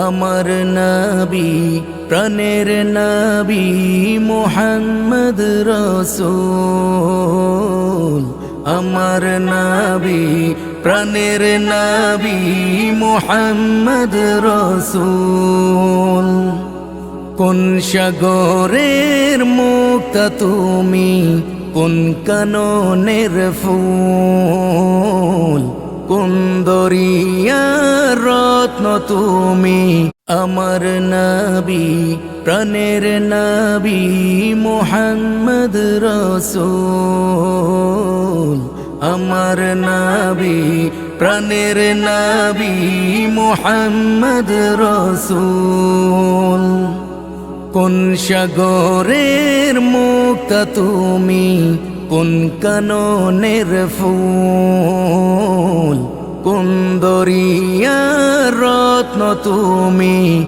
আমার নবী প্রাণের নবী মুহাম্মদ রাসূল। আমার নবী প্রাণের নবী মুহাম্মদ রাসূল। কোন সাগরের মুক্তা তুমি, কোন কাননের ফুল, কোন দরিয়ার রত্ন তুমি। আমার নবী প্রাণের নবী মুহাম্মদ রাসূল। আমার নবী প্রাণের নবী মুহাম্মদ রাসূল। কোন সাগরের মুক্তা তুমি, কোন কাননের ফুল, কোন দরিয়ার রত্ন তুমি।